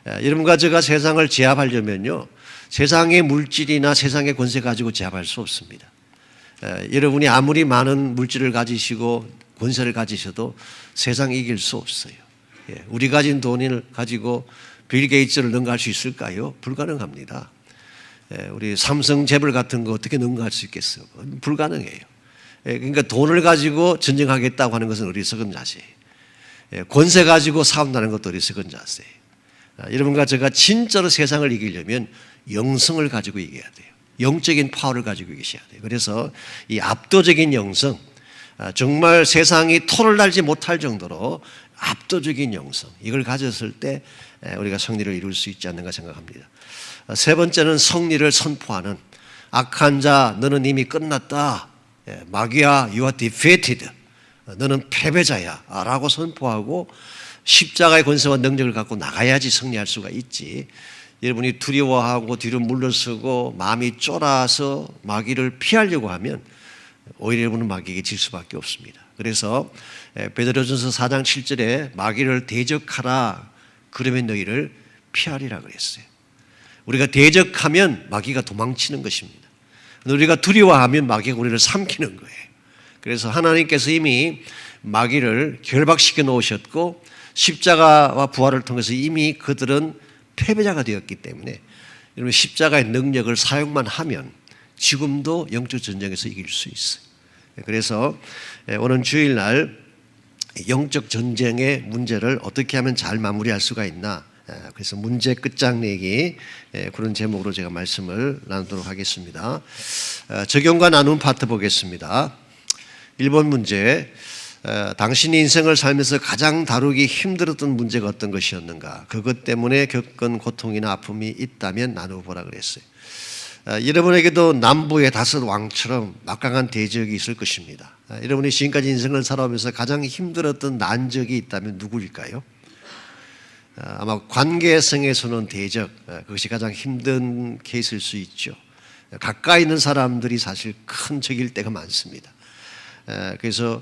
여러분과 제가 세상을 제압하려면요, 세상의 물질이나 세상의 권세 가지고 제압할 수 없습니다. 여러분이 아무리 많은 물질을 가지시고 권세를 가지셔도 세상 이길 수 없어요. 우리 가진 돈을 가지고 빌 게이츠를 능가할 수 있을까요? 불가능합니다. 우리 삼성 재벌 같은 거 어떻게 능가할 수 있겠어요? 불가능해요. 그러니까 돈을 가지고 전쟁하겠다고 하는 것은 어리석은 자세예요. 권세 가지고 싸운다는 것도 어리석은 자세예요. 여러분과 제가 진짜로 세상을 이기려면 영성을 가지고 이겨야 돼요. 영적인 파워를 가지고 이기셔야 돼요. 그래서 이 압도적인 영성, 정말 세상이 토를 달지 못할 정도로 압도적인 영성, 이걸 가졌을 때 우리가 승리를 이룰 수 있지 않는가 생각합니다. 세 번째는 승리를 선포하는, 악한 자 너는 이미 끝났다, 마귀야 you are defeated, 너는 패배자야 라고 선포하고 십자가의 권세와 능력을 갖고 나가야지 승리할 수가 있지. 여러분이 두려워하고 뒤로 물러서고 마음이 쫄아서 마귀를 피하려고 하면 오히려 여러분은 마귀에게 질 수밖에 없습니다. 그래서 베드로전서 4장 7절에 마귀를 대적하라, 그러면 너희를 피하리라 그랬어요. 우리가 대적하면 마귀가 도망치는 것입니다. 우리가 두려워하면 마귀가 우리를 삼키는 거예요. 그래서 하나님께서 이미 마귀를 결박시켜 놓으셨고 십자가와 부활을 통해서 이미 그들은 패배자가 되었기 때문에 여러분 십자가의 능력을 사용만 하면 지금도 영적 전쟁에서 이길 수 있어요. 그래서 오늘 주일날 영적 전쟁의 문제를 어떻게 하면 잘 마무리할 수가 있나, 그래서 문제 끝장내기, 그런 제목으로 제가 말씀을 나누도록 하겠습니다. 적용과 나눔 파트 보겠습니다. 1번 문제, 당신이 인생을 살면서 가장 다루기 힘들었던 문제가 어떤 것이었는가, 그것 때문에 겪은 고통이나 아픔이 있다면 나누어보라 그랬어요. 여러분에게도 남부의 다섯 왕처럼 막강한 대적이 있을 것입니다. 여러분이 지금까지 인생을 살아오면서 가장 힘들었던 난적이 있다면 누구일까요? 아마 관계성에서는 대적, 그것이 가장 힘든 케이스일 수 있죠. 가까이 있는 사람들이 사실 큰 적일 때가 많습니다. 그래서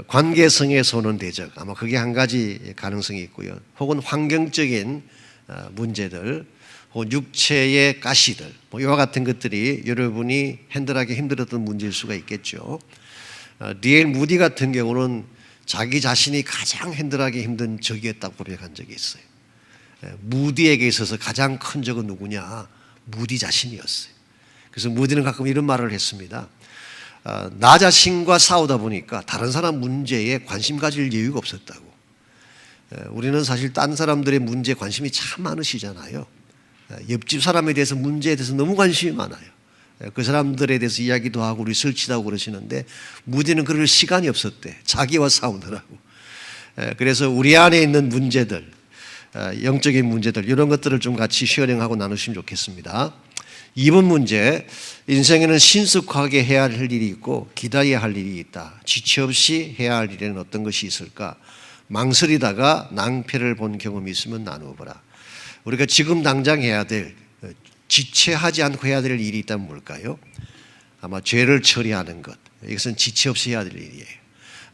관계성에서 오는 대적, 아마 그게 한 가지 가능성이 있고요. 혹은 환경적인 문제들, 혹은 육체의 가시들, 이와 같은 것들이 여러분이 핸들하기 힘들었던 문제일 수가 있겠죠. D.L. 무디 같은 경우는 자기 자신이 가장 핸들하기 힘든 적이었다고 고백한 적이 있어요. 무디에게 있어서 가장 큰 적은 누구냐? 무디 자신이었어요. 그래서 무디는 가끔 이런 말을 했습니다. 나 자신과 싸우다 보니까 다른 사람 문제에 관심 가질 여유가 없었다고. 우리는 사실 딴 사람들의 문제에 관심이 참 많으시잖아요. 옆집 사람에 대해서 문제에 대해서 너무 관심이 많아요. 그 사람들에 대해서 이야기도 하고 리서치도 하고 그러시는데 무디는 그럴 시간이 없었대. 자기와 싸우느라고. 그래서 우리 안에 있는 문제들, 영적인 문제들, 이런 것들을 좀 같이 쉐어링하고 나누시면 좋겠습니다. 2번 문제, 인생에는 신속하게 해야 할 일이 있고 기다려야 할 일이 있다. 지체 없이 해야 할 일에는 어떤 것이 있을까? 망설이다가 낭패를 본 경험이 있으면 나누어 보라. 우리가 지금 당장 해야 될, 지체하지 않고 해야 될 일이 있다면 뭘까요? 아마 죄를 처리하는 것. 이것은 지체 없이 해야 될 일이에요.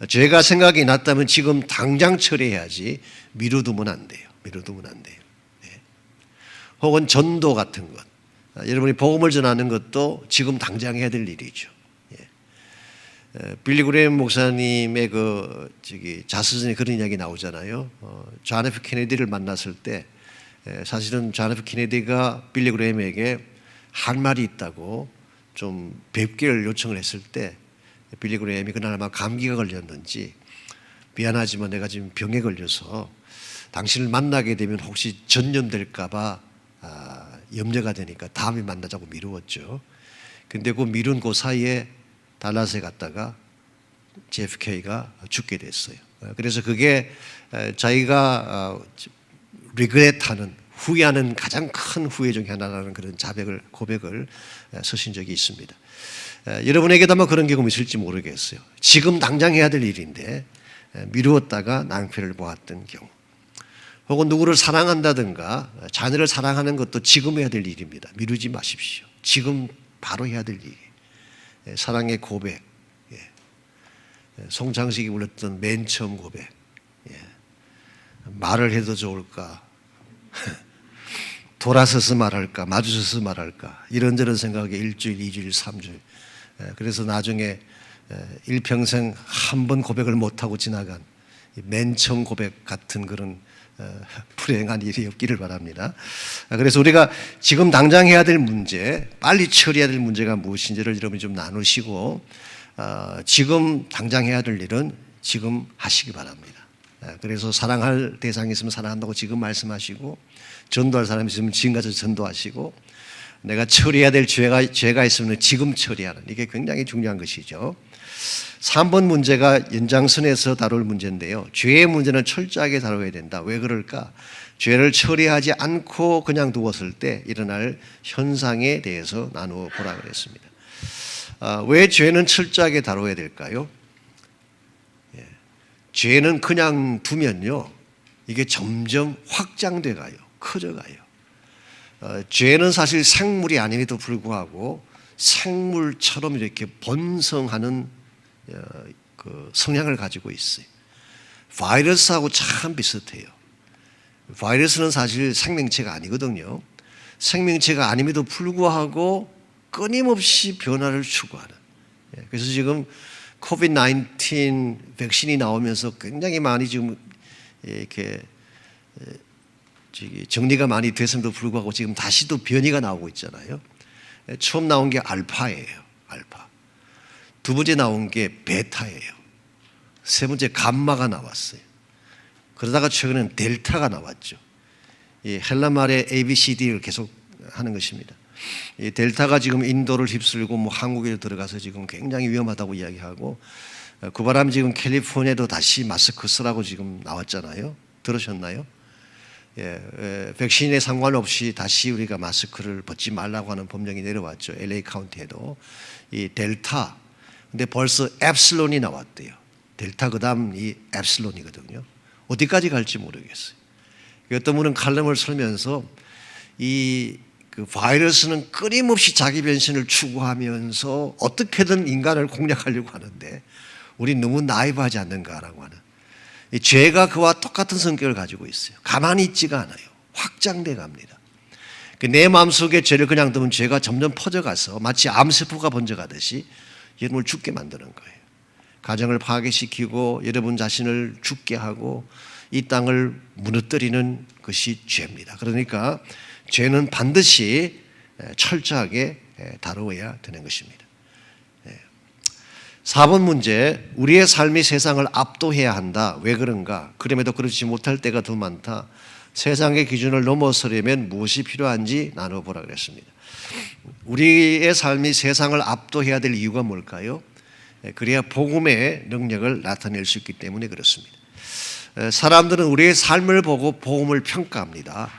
죄가 생각이 났다면 지금 당장 처리해야지 미루두면 안 돼요. 미루두면 안 돼요. 네. 혹은 전도 같은 것. 여러분이 복음을 전하는 것도 지금 당장 해야 될 일이죠. 빌리 그레이엄 목사님의 자서전에 그런 이야기 나오잖아요. 존 F 케네디를 만났을 때 사실은 존 F 케네디가 빌리 그레이엄에게 할 말이 있다고 좀 뵙기를 요청을 했을 때 빌리 그레이엄이 그날 아마 감기가 걸렸는지 미안하지만 내가 지금 병에 걸려서 당신을 만나게 되면 혹시 전염될까 봐 염려가 되니까 다음에 만나자고 미루었죠. 근데 그 미룬 그 사이에 달라스에 갔다가 JFK가 죽게 됐어요. 그래서 그게 자기가 리그레트하는, 후회하는 가장 큰 후회 중에 하나라는 그런 고백을 쓰신 적이 있습니다. 여러분에게도 아마 그런 경험이 있을지 모르겠어요. 지금 당장 해야 될 일인데 미루었다가 낭패를 보았던 경우, 혹은 누구를 사랑한다든가 자녀를 사랑하는 것도 지금 해야 될 일입니다. 미루지 마십시오. 지금 바로 해야 될 일. 사랑의 고백, 송창식이 불렀던 맨 처음 고백, 말을 해도 좋을까, 돌아서서 말할까, 마주쳐서 말할까, 이런저런 생각에 1주일, 2주일, 3주일. 그래서 나중에 일평생 한 번 고백을 못하고 지나간 맨 처음 고백 같은 그런 불행한 일이 없기를 바랍니다. 그래서 우리가 지금 당장 해야 될 문제, 빨리 처리해야 될 문제가 무엇인지를 여러분이 좀 나누시고, 지금 당장 해야 될 일은 지금 하시기 바랍니다. 그래서 사랑할 대상이 있으면 사랑한다고 지금 말씀하시고, 전도할 사람이 있으면 지금 가서 전도하시고, 내가 처리해야 될 죄가 있으면 지금 처리하는, 이게 굉장히 중요한 것이죠. 3번 문제가 연장선에서 다룰 문제인데요. 죄의 문제는 철저하게 다뤄야 된다. 왜 그럴까? 죄를 처리하지 않고 그냥 두었을 때 일어날 현상에 대해서 나누어 보라 그랬습니다. 왜 죄는 철저하게 다뤄야 될까요? 죄는 그냥 두면요, 이게 점점 확장돼 가요. 커져가요. 죄는 사실 생물이 아님에도 불구하고 생물처럼 이렇게 번성하는 그 성향을 가지고 있어요. 바이러스하고 참 비슷해요. 바이러스는 사실 생명체가 아니거든요. 생명체가 아님에도 불구하고 끊임없이 변화를 추구하는. 그래서 지금 코비드-19 백신이 나오면서 굉장히 많이 지금 이렇게 정리가 많이 됐음에도 불구하고 지금 다시 또 변이가 나오고 있잖아요. 처음 나온 게 알파예요. 알파. 두 번째 나온 게 베타예요. 세 번째 감마가 나왔어요. 그러다가 최근에는 델타가 나왔죠. 이 헬라 말의 ABCD를 계속 하는 것입니다. 이 델타가 지금 인도를 휩쓸고 뭐 한국에 들어가서 지금 굉장히 위험하다고 이야기하고, 그 바람 지금 캘리포니아도 다시 마스크 쓰라고 지금 나왔잖아요. 들으셨나요? 백신에 상관없이 다시 우리가 마스크를 벗지 말라고 하는 법령이 내려왔죠. LA 카운티에도. 이 델타. 근데 벌써 엡실론이 나왔대요. 델타 그다음 이 엡실론이거든요. 어디까지 갈지 모르겠어요. 어떤 분은 칼럼을 쓰면서 그 바이러스는 끊임없이 자기 변신을 추구하면서 어떻게든 인간을 공략하려고 하는데 우리 너무 나이브하지 않는가라고 하는. 이 죄가 그와 똑같은 성격을 가지고 있어요. 가만히 있지가 않아요. 확장돼 갑니다. 내 마음속에 죄를 그냥 두면 죄가 점점 퍼져가서 마치 암세포가 번져가듯이 여러분을 죽게 만드는 거예요. 가정을 파괴시키고 여러분 자신을 죽게 하고 이 땅을 무너뜨리는 것이 죄입니다. 그러니까 죄는 반드시 철저하게 다루어야 되는 것입니다. 4번 문제, 우리의 삶이 세상을 압도해야 한다. 왜 그런가? 그럼에도 그렇지 못할 때가 더 많다. 세상의 기준을 넘어서려면 무엇이 필요한지 나눠보라 그랬습니다. 우리의 삶이 세상을 압도해야 될 이유가 뭘까요? 그래야 복음의 능력을 나타낼 수 있기 때문에 그렇습니다. 사람들은 우리의 삶을 보고 복음을 평가합니다.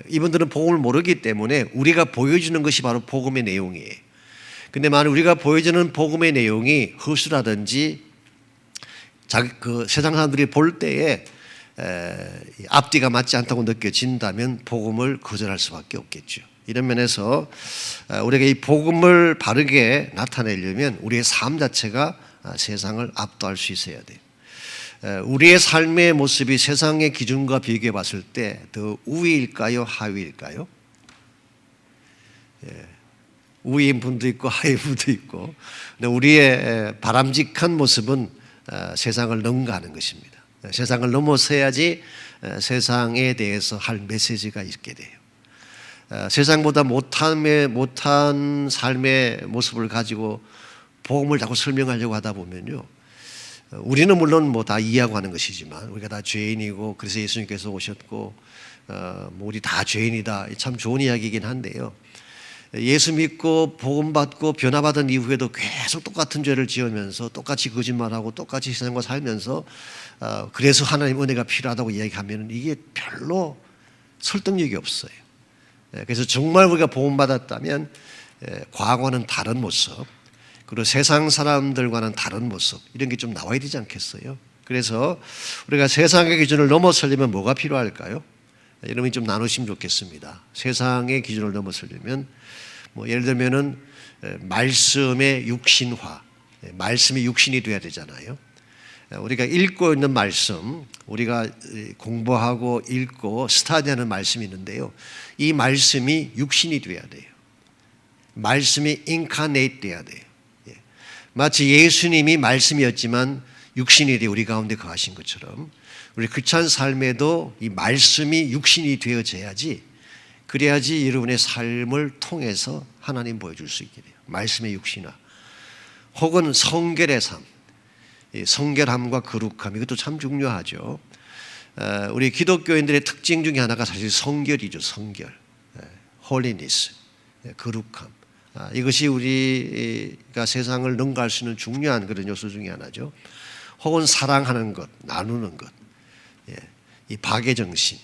이분들은 복음을 모르기 때문에 우리가 보여주는 것이 바로 복음의 내용이에요. 근데 만약 우리가 보여주는 복음의 내용이 허술하든지 그 세상 사람들이 볼 때에 앞뒤가 맞지 않다고 느껴진다면 복음을 거절할 수밖에 없겠죠. 이런 면에서 우리가 이 복음을 바르게 나타내려면 우리의 삶 자체가 세상을 압도할 수 있어야 돼요. 우리의 삶의 모습이 세상의 기준과 비교해 봤을 때 더 우위일까요? 하위일까요? 우위인 분도 있고 하위인 분도 있고, 근데 우리의 바람직한 모습은 세상을 넘어가는 것입니다. 세상을 넘어서야지 세상에 대해서 할 메시지가 있게 돼요. 세상보다 못한 삶의 모습을 가지고 복음을 자꾸 설명하려고 하다 보면요, 우리는 물론 뭐 다 이해하고 하는 것이지만 우리가 다 죄인이고 그래서 예수님께서 오셨고 뭐 우리 다 죄인이다, 참 좋은 이야기이긴 한데요, 예수 믿고 복음 받고 변화받은 이후에도 계속 똑같은 죄를 지으면서 똑같이 거짓말하고 똑같이 세상과 살면서 그래서 하나님 은혜가 필요하다고 이야기하면 이게 별로 설득력이 없어요. 그래서 정말 우리가 복음 받았다면 과거는 다른 모습, 그리고 세상 사람들과는 다른 모습, 이런 게 좀 나와야 되지 않겠어요? 그래서 우리가 세상의 기준을 넘어서려면 뭐가 필요할까요? 여러분이 좀 나누시면 좋겠습니다. 세상의 기준을 넘어서려면 뭐 예를 들면은 말씀의 육신화, 말씀이 육신이 돼야 되잖아요. 우리가 읽고 있는 말씀, 우리가 공부하고 읽고 스터디하는 말씀이 있는데요, 이 말씀이 육신이 돼야 돼요. 말씀이 인카네이트 돼야 돼요. 마치 예수님이 말씀이었지만 육신이 되어 우리 가운데 거하신 것처럼 우리 크리스찬 삶에도 이 말씀이 육신이 되어져야지, 그래야지 여러분의 삶을 통해서 하나님 보여줄 수 있게 돼요. 말씀의 육신화, 혹은 성결의 삶, 성결함과 거룩함, 이것도 참 중요하죠. 우리 기독교인들의 특징 중에 하나가 사실 성결이죠. 성결, holiness, 거룩함. 이것이 우리가 세상을 능가할 수 있는 중요한 그런 요소 중에 하나죠. 혹은 사랑하는 것, 나누는 것, 이 박애정신,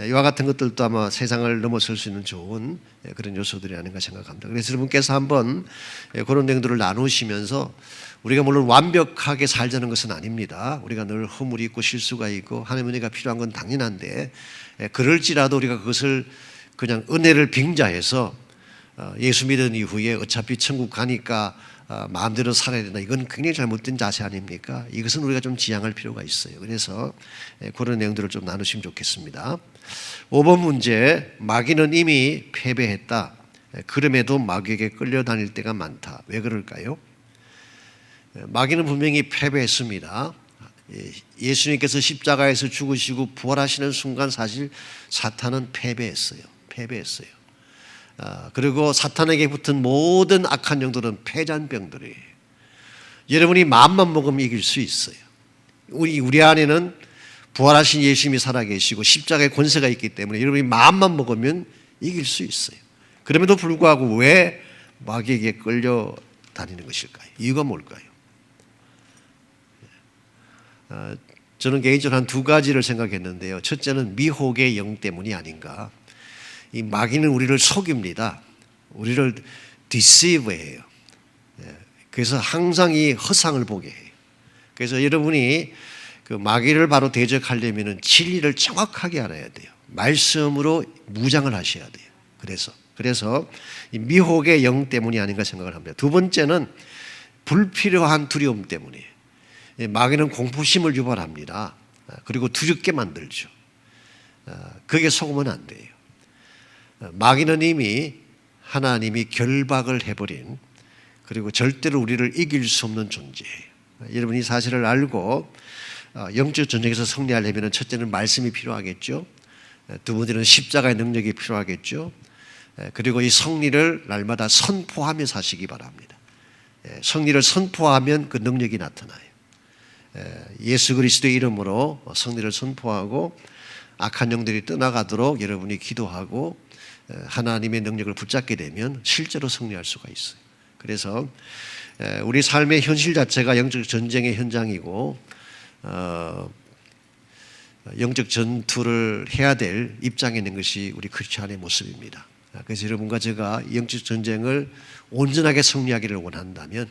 이와 같은 것들도 아마 세상을 넘어설 수 있는 좋은 그런 요소들이 아닌가 생각합니다. 그래서 여러분께서 한번 그런 내용들을 나누시면서, 우리가 물론 완벽하게 살자는 것은 아닙니다. 우리가 늘 허물이 있고 실수가 있고 하나님의 은혜가 필요한 건 당연한데, 그럴지라도 우리가 그것을 그냥 은혜를 빙자해서 예수 믿은 이후에 어차피 천국 가니까 마음대로 살아야 된다, 이건 굉장히 잘못된 자세 아닙니까? 이것은 우리가 좀 지양할 필요가 있어요. 그래서 그런 내용들을 좀 나누시면 좋겠습니다. 5번 문제, 마귀는 이미 패배했다. 그럼에도 마귀에게 끌려다닐 때가 많다. 왜 그럴까요? 마귀는 분명히 패배했습니다. 예수님께서 십자가에서 죽으시고 부활하시는 순간 사실 사탄은 패배했어요. 그리고 사탄에게 붙은 모든 악한 영들은 패잔병들이에요. 여러분이 마음만 먹으면 이길 수 있어요. 우리 안에는 부활하신 예수님이 살아계시고 십자가의 권세가 있기 때문에 여러분이 마음만 먹으면 이길 수 있어요. 그럼에도 불구하고 왜 마귀에게 끌려다니는 것일까요? 이유가 뭘까요? 저는 개인적으로 한 두 가지를 생각했는데요. 첫째는 미혹의 영 때문이 아닌가. 이 마귀는 우리를 속입니다. 우리를 deceive해요. 그래서 항상 이 허상을 보게 해요. 그래서 여러분이 그 마귀를 바로 대적하려면 진리를 정확하게 알아야 돼요. 말씀으로 무장을 하셔야 돼요. 그래서 이 미혹의 영 때문이 아닌가 생각을 합니다. 두 번째는 불필요한 두려움 때문이에요. 마귀는 공포심을 유발합니다. 그리고 두렵게 만들죠. 그게 속으면 안 돼요. 마귀는 이미 하나님이 결박을 해버린, 그리고 절대로 우리를 이길 수 없는 존재예요. 여러분이 사실을 알고 영적 전쟁에서 승리하려면 첫째는 말씀이 필요하겠죠. 두 번째는 십자가의 능력이 필요하겠죠. 그리고 이 승리를 날마다 선포하며 사시기 바랍니다. 승리를 선포하면 그 능력이 나타나요. 예수 그리스도의 이름으로 승리를 선포하고 악한 영들이 떠나가도록 여러분이 기도하고 하나님의 능력을 붙잡게 되면 실제로 승리할 수가 있어요. 그래서 우리 삶의 현실 자체가 영적 전쟁의 현장이고, 영적 전투를 해야 될 입장에 있는 것이 우리 크리스찬의 모습입니다. 그래서 여러분과 제가 영적 전쟁을 온전하게 승리하기를 원한다면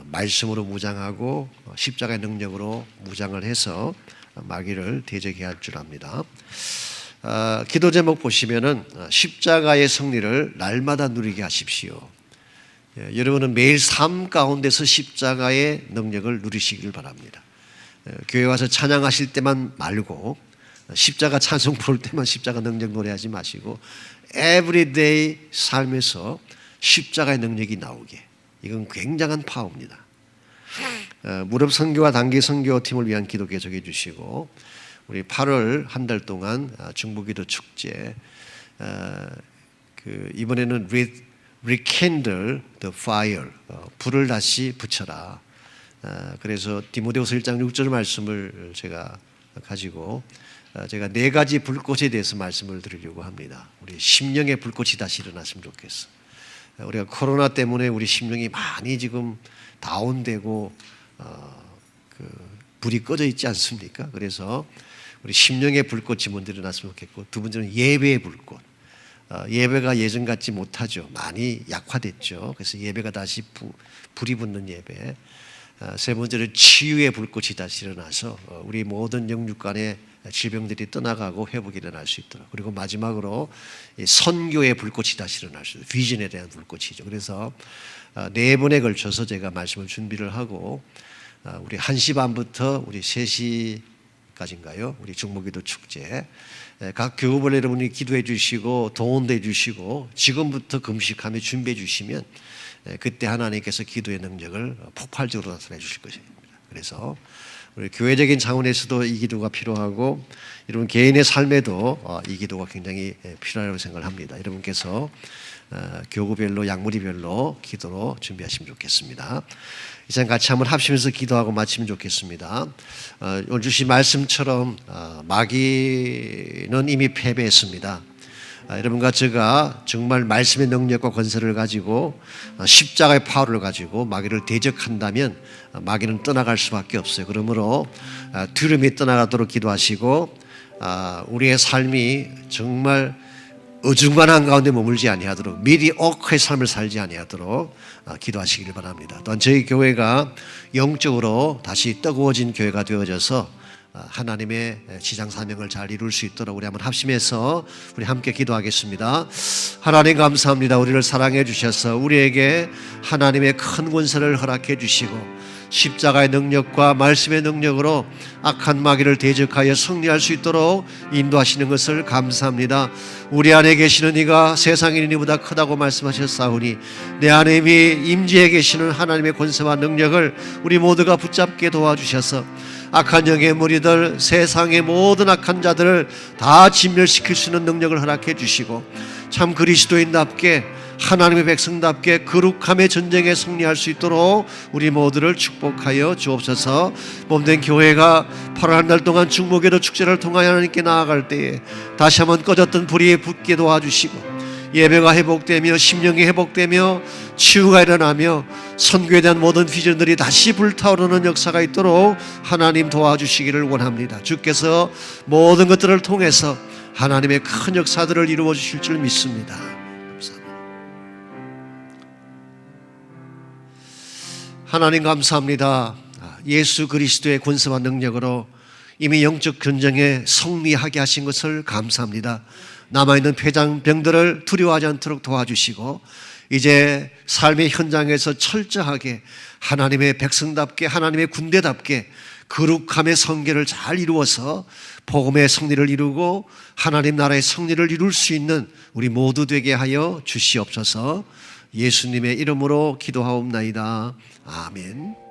말씀으로 무장하고 십자가의 능력으로 무장을 해서 마귀를 대적해야 할 줄 압니다. 기도 제목 보시면은 십자가의 승리를 날마다 누리게 하십시오. 여러분은 매일 삶 가운데서 십자가의 능력을 누리시길 바랍니다. 교회 와서 찬양하실 때만 말고 십자가 찬송 부를 때만 십자가 능력 노래하지 마시고 everyday 삶에서 십자가의 능력이 나오게. 이건 굉장한 파워입니다. 무릎 선교와 단기 선교팀을 위한 기도 계속해 주시고 우리 8월 한 달 동안 중보기도 축제 이번에는 rekindle the fire 불을 다시 붙여라. 그래서 디모데후서 1장 6절 말씀을 제가 가지고 제가 4가지 불꽃에 대해서 말씀을 드리려고 합니다. 우리 심령의 불꽃이 다시 일어났으면 좋겠어. 우리가 코로나 때문에 우리 심령이 많이 지금 다운되고 불이 꺼져 있지 않습니까? 그래서 우리 심령의 불꽃이 먼저 일어났으면 좋겠고, 두 번째는 예배의 불꽃. 예배가 예전 같지 못하죠. 많이 약화됐죠. 그래서 예배가 다시 불이 붙는 예배. 세 번째는 치유의 불꽃이 다시 일어나서 우리 모든 영육간의 질병들이 떠나가고 회복이 일어날 수 있도록. 그리고 마지막으로 선교의 불꽃이 다시 일어날 수 있도록. 비전에 대한 불꽃이죠. 그래서 4번에 걸쳐서 제가 말씀을 준비를 하고 우리 1시 반부터 우리 3시까지인가요? 우리 중보기도 축제. 각 교우별 여러분이 기도해 주시고 도움도 해 주시고 지금부터 금식하며 준비해 주시면 그때 하나님께서 기도의 능력을 폭발적으로 나타내 주실 것입니다. 그래서 우리 교회적인 차원에서도 이 기도가 필요하고 여러분 개인의 삶에도 이 기도가 굉장히 필요하다고 생각을 합니다. 여러분께서 교구별로 약물이별로 기도로 준비하시면 좋겠습니다. 이제 같이 한번 합심해서 기도하고 마치면 좋겠습니다. 오늘 주신 말씀처럼 마귀는 이미 패배했습니다. 여러분과 제가 정말 말씀의 능력과 권세를 가지고 십자가의 파워를 가지고 마귀를 대적한다면 마귀는 떠나갈 수밖에 없어요. 그러므로 두려움이 떠나가도록 기도하시고 우리의 삶이 정말 어중간한 가운데 머물지 아니하도록 미디어크의 삶을 살지 아니하도록 기도하시길 바랍니다. 또한 저희 교회가 영적으로 다시 뜨거워진 교회가 되어져서 하나님의 지상 사명을 잘 이룰 수 있도록 우리 한번 합심해서 우리 함께 기도하겠습니다. 하나님 감사합니다. 우리를 사랑해 주셔서 우리에게 하나님의 큰 권세를 허락해 주시고 십자가의 능력과 말씀의 능력으로 악한 마귀를 대적하여 승리할 수 있도록 인도하시는 것을 감사합니다. 우리 안에 계시는 이가 세상에 있는 이보다 크다고 말씀하셨사오니 내 안에 이미 임재해 계시는 하나님의 권세와 능력을 우리 모두가 붙잡게 도와주셔서 악한 영의 무리들, 세상의 모든 악한 자들을 다 진멸시킬 수 있는 능력을 허락해 주시고 참 그리스도인답게 하나님의 백성답게 거룩함의 전쟁에 승리할 수 있도록 우리 모두를 축복하여 주옵소서. 몸된 교회가 8월 한 달 동안 중보기도 축제를 통하여 하나님께 나아갈 때에 다시 한번 꺼졌던 불이 붙게 도와주시고 예배가 회복되며 심령이 회복되며 치유가 일어나며 선교에 대한 모든 비전들이 다시 불타오르는 역사가 있도록 하나님 도와주시기를 원합니다. 주께서 모든 것들을 통해서 하나님의 큰 역사들을 이루어 주실 줄 믿습니다. 하나님 감사합니다. 예수 그리스도의 권세와 능력으로 이미 영적 전쟁에 승리하게 하신 것을 감사합니다. 남아있는 폐장병들을 두려워하지 않도록 도와주시고 이제 삶의 현장에서 철저하게 하나님의 백성답게 하나님의 군대답게 거룩함의 성결을 잘 이루어서 복음의 승리를 이루고 하나님 나라의 승리를 이룰 수 있는 우리 모두 되게 하여 주시옵소서. 예수님의 이름으로 기도하옵나이다. 아멘.